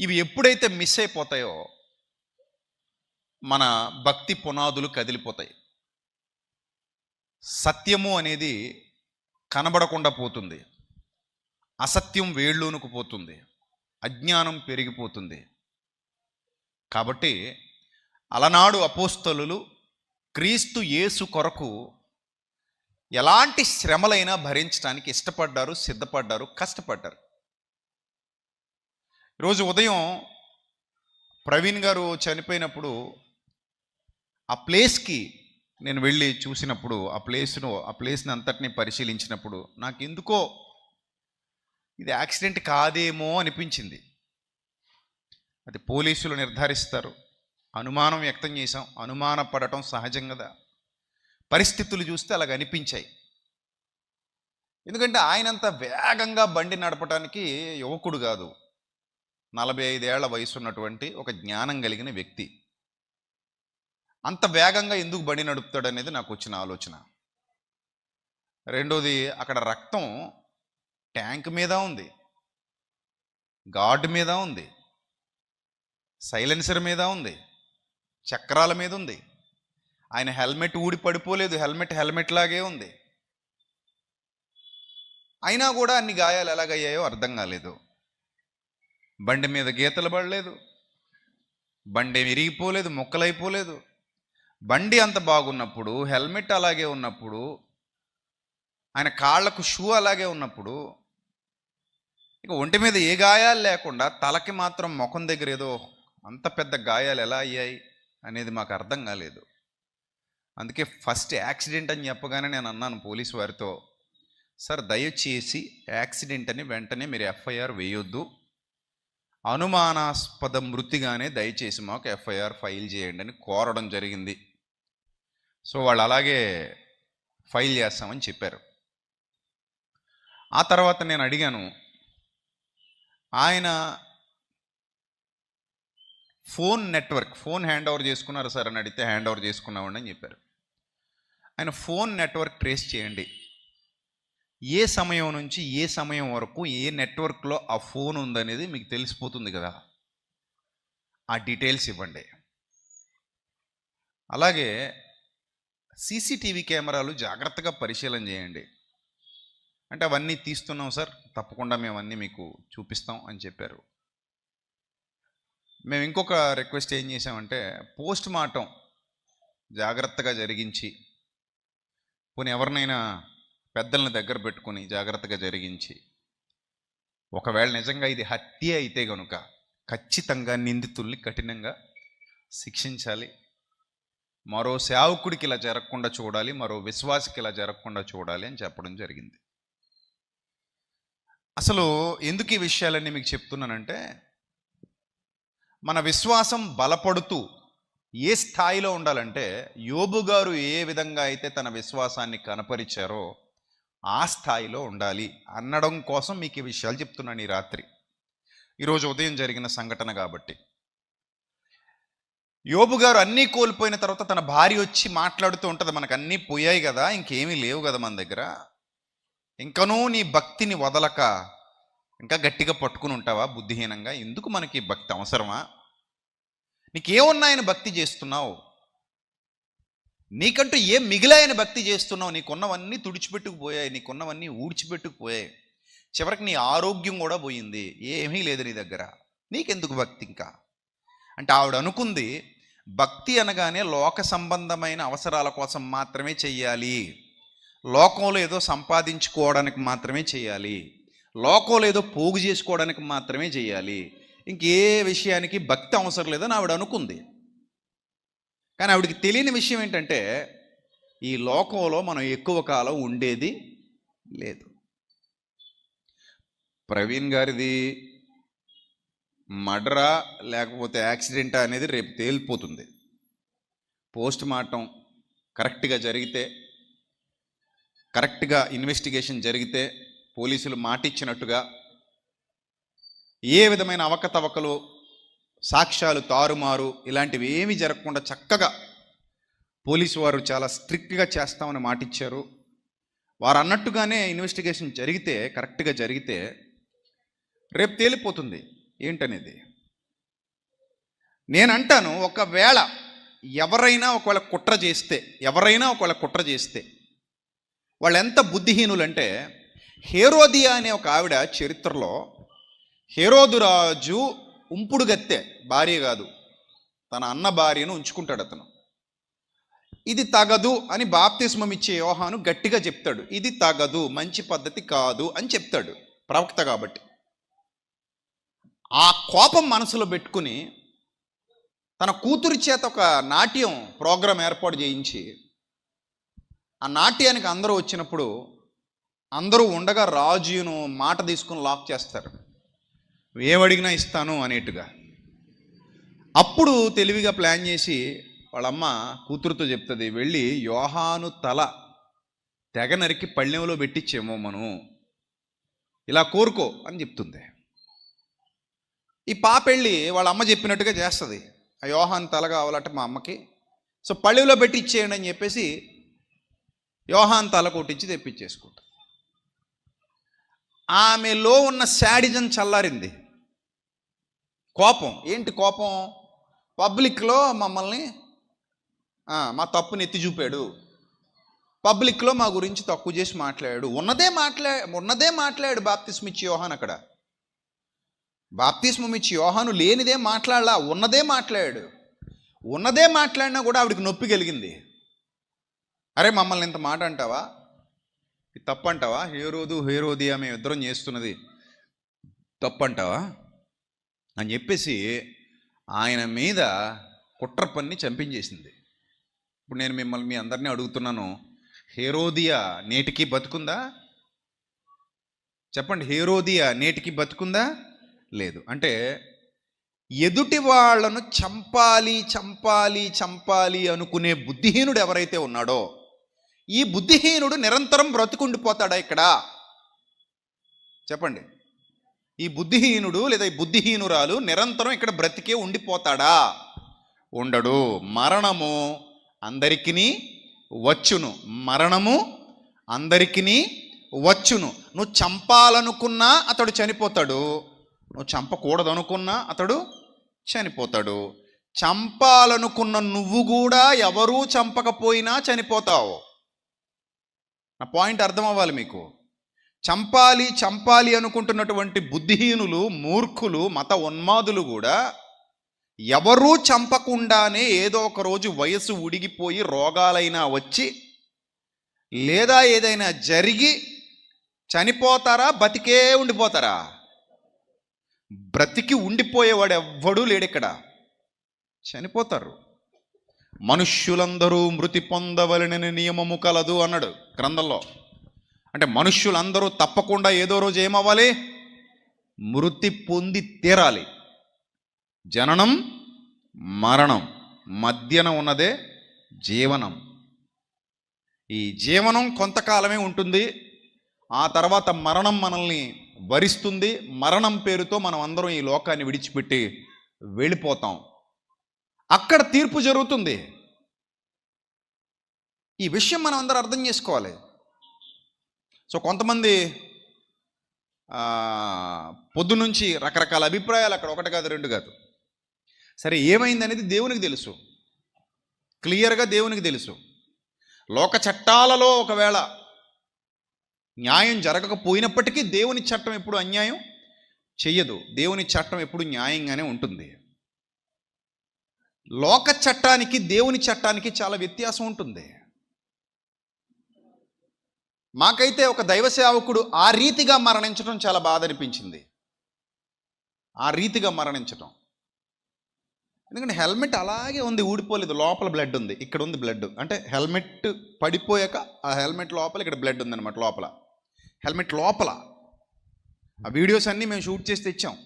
ఇవి ఎప్పుడైతే మిస్ అయిపోతాయో మన భక్తి పునాదులు కదిలిపోతాయి. సత్యము అనేది కనబడకుండా పోతుంది, అసత్యం వేళ్ళూనుకు పోతుంది, అజ్ఞానం పెరిగిపోతుంది. కాబట్టి అలనాడు అపోస్తలులు క్రీస్తు యేసు కొరకు ఎలాంటి శ్రమలైనా భరించడానికి ఇష్టపడ్డారు, సిద్ధపడ్డారు, కష్టపడ్డారు. ఈరోజు ఉదయం ప్రవీణ్ గారు చనిపోయినప్పుడు ఆ ప్లేస్కి నేను వెళ్ళి చూసినప్పుడు, ఆ ప్లేస్ని అంతటినీ పరిశీలించినప్పుడు నాకు ఎందుకో ఇది యాక్సిడెంట్ కాదేమో అనిపించింది. అది పోలీసులు నిర్ధారిస్తారు. అనుమానం వ్యక్తం చేశాం, అనుమానపడటం సహజం కదా. పరిస్థితులు చూస్తే అలాగ అనిపించాయి. ఎందుకంటే ఆయనంత వేగంగా బండి నడపడానికి యువకుడు కాదు, 45 ఏళ్ల వయసు ఉన్నటువంటి ఒక జ్ఞానం కలిగిన వ్యక్తి. అంత వేగంగా ఎందుకు బండి నడుపుతాడు అనేది నాకు వచ్చిన ఆలోచన. రెండోది, అక్కడ రక్తం ట్యాంక్ మీద ఉంది, గార్డ్ మీద ఉంది, సైలెన్సర్ మీద ఉంది, చక్రాల మీద ఉంది. ఆయన హెల్మెట్ ఊడి పడిపోలేదు, హెల్మెట్ లాగే ఉంది. అయినా కూడా అన్ని గాయాలు ఎలాగయ్యాయో అర్థం కాలేదు. బండి మీద గీతలు పడలేదు, బండి విరిగిపోలేదు, ముక్కలైపోలేదు. బండి అంత బాగున్నప్పుడు, హెల్మెట్ అలాగే ఉన్నప్పుడు, ఆయన కాళ్లకు షూ అలాగే ఉన్నప్పుడు, ఇక ఒంటి మీద ఏ గాయాలు లేకుండా తలకి మాత్రం ముఖం దగ్గర ఏదో అంత పెద్ద గాయాలు ఎలా అయ్యాయి అనేది మాకు అర్థం కాలేదు. అందుకే ఫస్ట్ యాక్సిడెంట్ అని చెప్పగానే నేను అన్నాను పోలీసు వారితో, సార్ దయచేసి యాక్సిడెంట్ అని వెంటనే మీరు ఎఫ్ఐఆర్ వేయొద్దు, అనుమానాస్పద మృతిగానే దయచేసి మాకు ఎఫ్ఐఆర్ ఫైల్ చేయండి అని కోరడం జరిగింది. సో వాళ్ళు అలాగే ఫైల్ చేస్తామని చెప్పారు. ఆ తర్వాత నేను అడిగాను, ఆయన ఫోన్ హ్యాండ్ ఓవర్ చేసుకున్నారు సార్ అని అడిగితే హ్యాండ్ ఓవర్ చేసుకున్నామండి అని చెప్పారు. ఆయన ఫోన్ నెట్వర్క్ ట్రేస్ చేయండి, ఏ సమయం నుంచి ఏ సమయం వరకు ఏ నెట్వర్క్లో ఆ ఫోన్ ఉందనేది మీకు తెలిసిపోతుంది కదా, ఆ డీటెయిల్స్ ఇవ్వండి. అలాగే సీసీటీవీ కెమెరాలు జాగ్రత్తగా పరిశీలన చేయండి అంటే, అవన్నీ తీస్తున్నాం సార్, తప్పకుండా మేము అన్నీ మీకు చూపిస్తాం అని చెప్పారు. మేము ఇంకొక రిక్వెస్ట్ ఏం చేసామంటే, పోస్ట్ మార్టం జాగ్రత్తగా జరిగించి, పోనీ ఎవరినైనా పెద్దలను దగ్గర పెట్టుకుని జాగ్రత్తగా జరిగించి, ఒకవేళ నిజంగా ఇది హత్య అయితే కనుక ఖచ్చితంగా నిందితుల్ని కఠినంగా శిక్షించాలి. మరో సేవకుడికి ఇలా జరగకుండా చూడాలి, మరో విశ్వాసికి ఇలా జరగకుండా చూడాలి అని చెప్పడం జరిగింది. అసలు ఎందుకు ఈ విషయాలన్నీ మీకు చెప్తున్నానంటే, మన విశ్వాసం బలపడుతూ ఏ స్థాయిలో ఉండాలంటే, యోబు గారు ఏ విధంగా అయితే తన విశ్వాసాన్ని కనపరిచారో ఆ స్థాయిలో ఉండాలి అనడం కోసం మీకు ఈ విషయాలు చెప్తున్నాను ఈ రాత్రి. ఈరోజు ఉదయం జరిగిన సంఘటన కాబట్టి. యోబు గారు అన్నీ కోల్పోయిన తర్వాత తన భార్య వచ్చి మాట్లాడుతూ ఉంటుంది, మనకు అన్నీ పోయాయి కదా, ఇంకేమీ లేవు కదా మన దగ్గర, ఇంకనూ నీ భక్తిని వదలక ఇంకా గట్టిగా పట్టుకుని ఉంటావా బుద్ధిహీనంగా, ఎందుకు మనకి భక్తి అవసరమా, నీకేమున్నాయని భక్తి చేస్తున్నావు, నీకంటూ ఏం మిగిలాయని భక్తి చేస్తున్నావు, నీకున్నవన్నీ తుడిచిపెట్టుకుపోయాయి, నీకున్నవన్నీ ఊడ్చిపెట్టుకుపోయాయి, చివరికి నీ ఆరోగ్యం కూడా పోయింది, ఏమీ లేదు నీ దగ్గర, నీకెందుకు భక్తి ఇంకా అంటే. ఆవిడ అనుకుంది భక్తి అనగానే లోక సంబంధమైన అవసరాల కోసం మాత్రమే చెయ్యాలి, లోకంలో ఏదో సంపాదించుకోవడానికి మాత్రమే చేయాలి, లోకంలో ఏదో పోగు చేసుకోవడానికి మాత్రమే చేయాలి, ఇంకే విషయానికి భక్తి అవసరం లేదని ఆవిడ అనుకుంది. కానీ ఆవిడకి తెలియని విషయం ఏంటంటే, ఈ లోకంలో మనం ఎక్కువ కాలం ఉండేది లేదు. ప్రవీణ్ గారిది మర్డరా లేకపోతే యాక్సిడెంటా అనేది రేపు తేలిపోతుంది. పోస్ట్ మార్టం కరెక్ట్గా జరిగితే, కరెక్ట్గా ఇన్వెస్టిగేషన్ జరిగితే, పోలీసులు మాటిచ్చినట్టుగా ఏ విధమైన అవకతవకలు, సాక్ష్యాలు తారుమారు ఇలాంటివి ఏమీ జరగకుండా చక్కగా పోలీసు వారు చాలా స్ట్రిక్ట్గా చేస్తామని మాటిచ్చారు. వారు అన్నట్టుగానే ఇన్వెస్టిగేషన్ జరిగితే, కరెక్ట్గా జరిగితే రేపు తేలిపోతుంది ఏంటనేది. నేనంటాను, ఒకవేళ ఎవరైనా ఒకవేళ కుట్ర చేస్తే వాళ్ళు ఎంత బుద్ధిహీనులంటే, హేరోదియా అనే ఒక ఆవిడ చరిత్రలో, హేరోదు రాజు ఉంపుడు గత్తె, భార్య కాదు, తన అన్న భార్యను ఉంచుకుంటాడు అతను. ఇది తగదు అని బాప్తిస్మం ఇచ్చే యోహాను గట్టిగా చెప్తాడు. ఇది తగదు, మంచి పద్ధతి కాదు అని చెప్తాడు, ప్రవక్త కాబట్టి. ఆ కోపం మనసులో పెట్టుకుని తన కూతురి చేత ఒక నాట్యం ప్రోగ్రాం ఏర్పాటు చేయించి, ఆ నాట్యానికి అందరూ వచ్చినప్పుడు అందరూ ఉండగా రాజును మాట తీసుకుని లాక్ చేస్తారు, ఏమడిగినా ఇస్తాను అనేట్టుగా. అప్పుడు తెలివిగా ప్లాన్ చేసి వాళ్ళమ్మ కూతురుతో చెప్తుంది, వెళ్ళి యోహాను తల తెగ నరికి పళ్ళెంలో పెట్టించేమో మనం, ఇలా కోరుకో అని చెప్తుంది. ఈ పాప వెళ్ళి వాళ్ళ అమ్మ చెప్పినట్టుగా చేస్తుంది. ఆ యోహాను తల కావాలంటే మా అమ్మకి, సో పళ్ళెంలో పెట్టి ఇచ్చేయండి అని చెప్పేసి యోహాను తల కొట్టించి తెప్పించేసుకుంటుంది. ఆమెలో ఉన్న శాడిజం చల్లారింది. కోపం ఏంటి? కోపం పబ్లిక్లో మమ్మల్ని మా తప్పుని ఎత్తి చూపాడు, పబ్లిక్లో మా గురించి తక్కువ చేసి మాట్లాడాడు. ఉన్నదే మాట్లాడాడు బాప్తిస్మం ఇచ్చి యోహాను. అక్కడ బాప్తిస్మం ఇచ్చి యోహాను లేనిదే మాట్లాడలా, ఉన్నదే మాట్లాడాడు. ఉన్నదే మాట్లాడినా కూడా ఆవిడికి నొప్పి కలిగింది. అరే, మమ్మల్ని ఇంత మాట అంటావా, ఇది తప్పు అంటావా, హేరోదియా మేము ఇద్దరం చేస్తున్నది తప్పు అంటావా అని చెప్పేసి ఆయన మీద కుట్ర పన్ని చంపించేసింది. ఇప్పుడు నేను మీ అందరినీ అడుగుతున్నాను, హేరోదియా నేటికి బతుకుందా? చెప్పండి, హేరోదియా నేటికి బతుకుందా? లేదు. అంటే ఎదుటి వాళ్ళను చంపాలి అనుకునే బుద్ధిహీనుడు ఎవరైతే ఉన్నాడో, ఈ బుద్ధిహీనుడు నిరంతరం బ్రతుకుండిపోతాడా ఇక్కడ? చెప్పండి, ఈ బుద్ధిహీనుడు లేదా ఈ బుద్ధిహీనురాలు నిరంతరం ఇక్కడ బ్రతికే ఉండిపోతాడా? ఉండడు. మరణము అందరికీ వచ్చును, నువ్వు చంపాలనుకున్నా అతడు చనిపోతాడు, నువ్వు చంపకూడదు అనుకున్నా అతడు చనిపోతాడు. చంపాలనుకున్న నువ్వు కూడా ఎవరూ చంపకపోయినా చనిపోతావు. నా పాయింట్ అర్థం అవ్వాలి మీకు. చంపాలి అనుకుంటున్నటువంటి బుద్ధిహీనులు, మూర్ఖులు, మత ఉన్మాదులు కూడా ఎవరూ చంపకుండానే ఏదో ఒక రోజు వయసు ఉడిగిపోయి రోగాలైనా వచ్చి లేదా ఏదైనా జరిగి చనిపోతారా, బతికే ఉండిపోతారా? బ్రతికి ఉండిపోయేవాడు ఎవ్వడూ లేడిక్కడ, చనిపోతారు. మనుష్యులందరూ మృతి పొందవలనని నియమము కలదు అన్నాడు గ్రంథంలో. అంటే మనుష్యులందరూ తప్పకుండా ఏదో రోజు ఏమవ్వాలి? మృతి పొంది తీరాలి. జననం మరణం మధ్యన ఉన్నదే జీవనం. ఈ జీవనం కొంతకాలమే ఉంటుంది, ఆ తర్వాత మరణం మనల్ని వరిస్తుంది. మరణం పేరుతో మనం అందరం ఈ లోకాన్ని విడిచిపెట్టి వెళ్ళిపోతాం. అక్కడ తీర్పు జరుగుతుంది. ఈ విషయం మనం అందరూ అర్థం చేసుకోవాలి. సో కొంతమంది పొద్దునుంచి రకరకాల అభిప్రాయాలు, అక్కడ ఒకటి కాదు రెండు కాదు. సరే, ఏమైంది అనేది దేవునికి తెలుసు, క్లియర్గా దేవునికి తెలుసు. లోక చట్టాలలో ఒకవేళ న్యాయం జరగకపోయినప్పటికీ దేవుని చట్టం ఎప్పుడు అన్యాయం చెయ్యదు. దేవుని చట్టం ఎప్పుడు న్యాయంగానే ఉంటుంది. లోక చట్టానికి దేవుని చట్టానికి చాలా వ్యత్యాసం ఉంటుంది. మాకైతే ఒక దైవ సేవకుడు ఆ రీతిగా మరణించడం చాలా బాధ అనిపించింది. ఆ రీతిగా మరణించటం, ఎందుకంటే హెల్మెట్ అలాగే ఉంది, ఊడిపోలేదు, లోపల బ్లడ్ ఉంది, ఇక్కడ ఉంది బ్లడ్. అంటే హెల్మెట్ పడిపోయాక ఆ హెల్మెట్ లోపల ఇక్కడ బ్లడ్ ఉందన్నమాట, లోపల హెల్మెట్ లోపల. ఆ వీడియోస్ అన్నీ మేము షూట్ చేసి తెచ్చాం.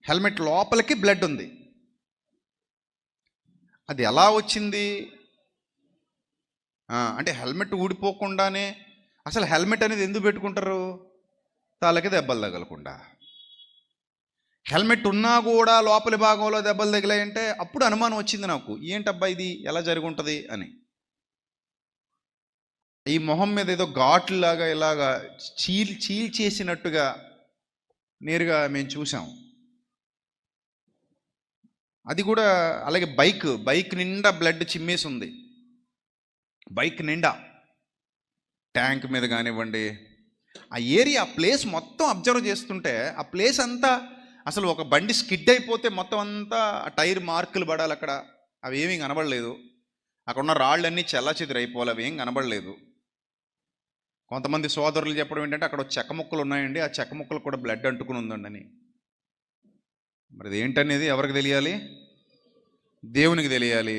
హెల్మెట్ లోపలికి బ్లడ్ ఉంది. అది ఎలా వచ్చింది అంటే హెల్మెట్ ఊడిపోకుండానే. అసలు హెల్మెట్ అనేది ఎందుకు పెట్టుకుంటారు? తలకి దెబ్బలు తగలకుండా. హెల్మెట్ ఉన్నా కూడా లోపలి భాగంలో దెబ్బలు తగిలాయంటే అప్పుడు అనుమానం వచ్చింది నాకు, ఏంటబ్బా ఇది ఎలా జరిగి ఉంటుంది అని. ఈ మొహం మీద ఏదో ఘాట్లాగా ఇలాగా చీల్చేసినట్టుగా నేరుగా మేము చూసాం. అది కూడా అలాగే బైక్ నిండా బ్లడ్ చిమ్మేసి ఉంది. బైక్ నిండా ట్యాంక్ మీద కానివ్వండి, ఆ ఏరియా ఆ ప్లేస్ మొత్తం అబ్జర్వ్ చేస్తుంటే ఆ ప్లేస్ అంతా అసలు ఒక బండి స్కిడ్ అయిపోతే మొత్తం అంతా ఆ టైర్ మార్కులు పడాలి అక్కడ, అవి ఏమీ కనబడలేదు. అక్కడ ఉన్న రాళ్ళన్నీ చెల్లాచెదురు అయిపోవాలి, అవి ఏం కనబడలేదు. కొంతమంది సోదరులు చెప్పడం ఏంటంటే అక్కడ చెక్క ముక్కలు ఉన్నాయండి, ఆ చెక్క ముక్కలు కూడా బ్లడ్ అంటుకుని ఉందండి అని. మరి అది ఏంటనేది ఎవరికి తెలియాలి? దేవునికి తెలియాలి.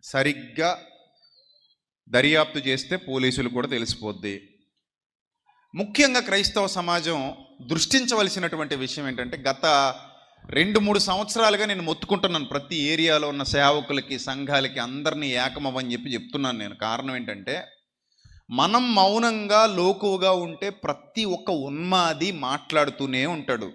సరిగ్గా దర్యాప్తు చేస్తే పోలీసులు కూడా తెలిసిపోద్ది. ముఖ్యంగా క్రైస్తవ సమాజం దృష్టించవలసినటువంటి విషయం ఏంటంటే, గత 2-3 సంవత్సరాలుగా నేను మొత్తుకుంటున్నాను ప్రతి ఏరియాలో ఉన్న సేవకులకి, సంఘాలకి, అందరినీ ఏకమవ్వని చెప్తున్నాను నేను. కారణం ఏంటంటే, మనం మౌనంగా లోకువుగా ఉంటే ప్రతి ఒక్క ఉన్మాది మాట్లాడుతూనే ఉంటాడు.